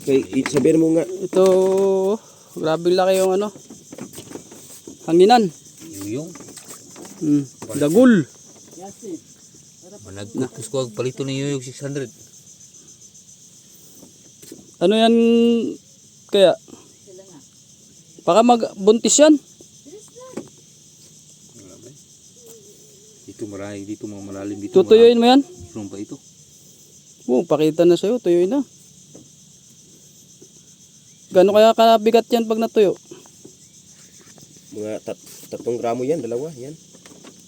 Kay sabihin mo nga. Ito, grabe laki yung ano. Hanginan. Yung. Dagul. Managkupos ko ang palito ni Yoyog 600. Ano yan kaya? Baka magbuntis yan. Dito marami, dito mga malalim dito. Tutuyuin mo yan? Mayroon pa ito. Oo, pakita na sa'yo. Tuyuin na. Gano'n kaya kabigat yan pag natuyo? Mga 3 gramo yan, dalawa yan.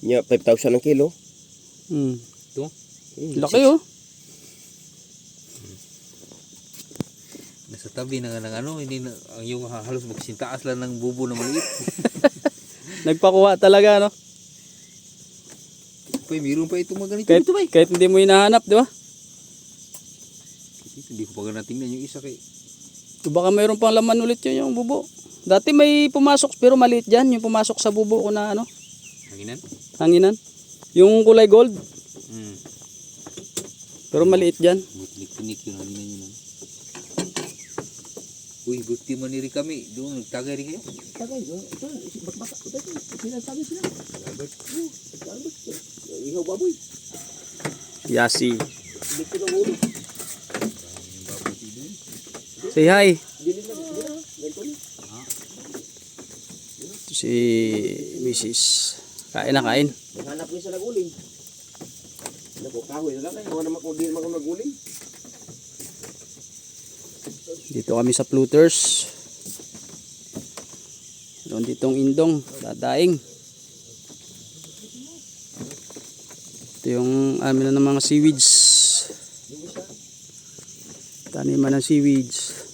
Nya 5,000 ang kilo. Ito. Laki oh. Nasa tabi ng ano, hindi na yung halos magsintaas lang ng bubo na maliit. Nagpakuha talaga no. Pa, mayroon pa itong mga ganito. Kahit hindi mo hinahanap, di ba? Hindi ko pa natingnan yung isa kay. Baka mayroon pang laman ulit yun yung bubo. Dati may pumasok pero maliit dyan. Yung pumasok sa bubo ko na ano. Hanginan? Hanginan. Yung kulay gold. Pero maliit dyan. Butnik-punik yun. Hanginan yun. Uy, buti maniri kami. Doon, nagtagay rin kayo. Tagay, ito, baka, sinasabi sila. Ihaw baboy. Yasi. Dito na ulo. Say hi. Dilim na, ganito na. Ito si Mrs. Kain na kain. Maghanap niya sa naguling. Naku, kahoy na lang kayo. Mga naman kung di naman kung naguling. Dito kami sa Pluters. Doon ditong indong. Dadaing. Ito yung amin na ng mga seaweeds. Taniman ng seaweeds.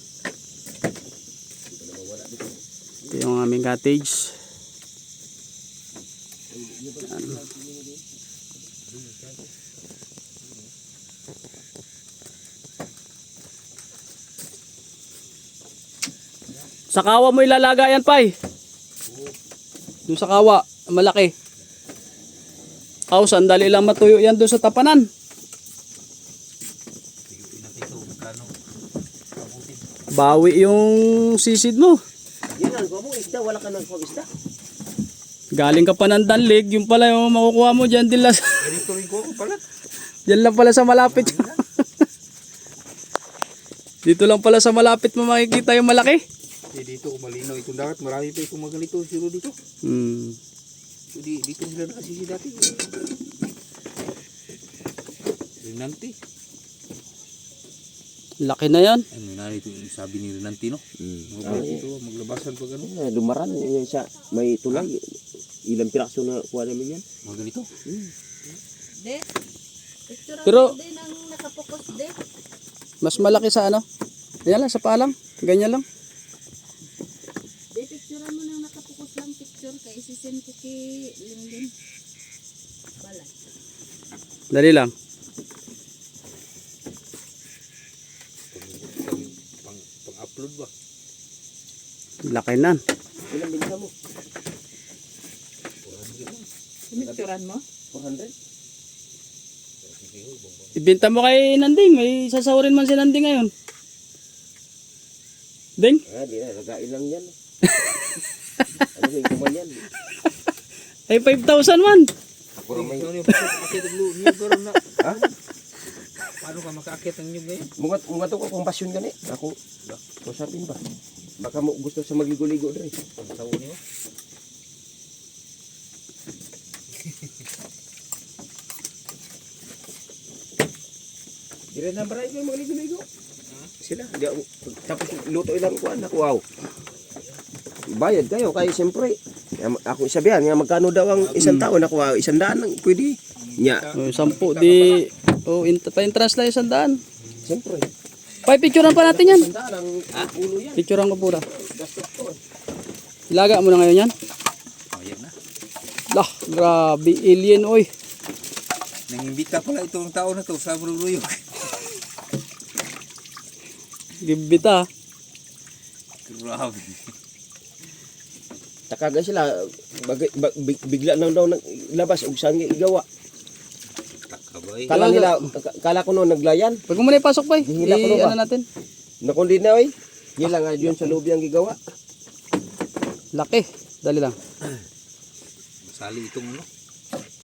Ito yung aming cottage. Sa kawa mo ilalagayan Pai. Doon sa kawa, malaki. Sandali lang matuyo yan doon sa tapanan. Bawi yung sisid mo. Yan ang mo isda, wala ka nang isda. Galing ka pa ng danlig, yung pala yung makukuha mo dyan din lang. Dito rin ko pala. Dyan lang pala sa malapit. Dito lang pala sa malapit mo makikita yung malaki. Dito kung malinaw itong dagat, marami pa itong mga ganito siguro dito. Dito sila nakasisi dati. Renanti. Laki na yan. Ano na ito sabi ni Renanti no? Ito maglabasan pag ano. Lumaran yan siya, may tulay. Ilang piraso na kuha namin yan. Mga ganito. De, picture Pero- mo din ang nakapokus de. Mas malaki sa ano? Ayan lang, sa paalang. Ganyan lang. De, picture mo nang nakapokus lang picture kay isisend ko kay Lindin. Bala. Dali lang. Pang-upload ba? Laki na. Ilang binta mo? Pinicturean mo? 400? Ibenta mo kay Nanding. May sasawarin man si Nanding ngayon. Ding? Di na, lagain lang yan. Ano yung kuman yan? Ay 5,000 man. Puro may ano yung pakit ng nyug pero na. Ha? Paano ka makaakit ng nyug ngayon? Mga to ko kung pasyon gani. Ako, masapin ba? Baka mo gusto sa magiguligo dre. Ang tawo niyo. Dire na baray ko magiguligo. Sila, tapos luto ilang kuan ako wow. Bayad kayo kay siyempre. Ako sabihan nga magkano daw ang isang taon ako 100 lang pwede. Nya. 10 di pa-entrance lang 100. Siyempre. Picturean pa natin yan. 100 ang ulo yan. Picturean ko pura. Ilaga mo na ngayon yan. Ayan na. Lah, grabe alien oy. Nangimbita pala itong tao na to sa Muruyog. Gibita. Grabe. Takaga sila bigla nang daw naglabas og sangi igawa. Takabay. Kala nila kala ko no naglayan. Pag mo na ipasok pa Hihila ko na ba? ano natin. Nakundi na oy. Gila nga yun sa loob yung gigawa. Laki. Dali lang. Sali itong ano.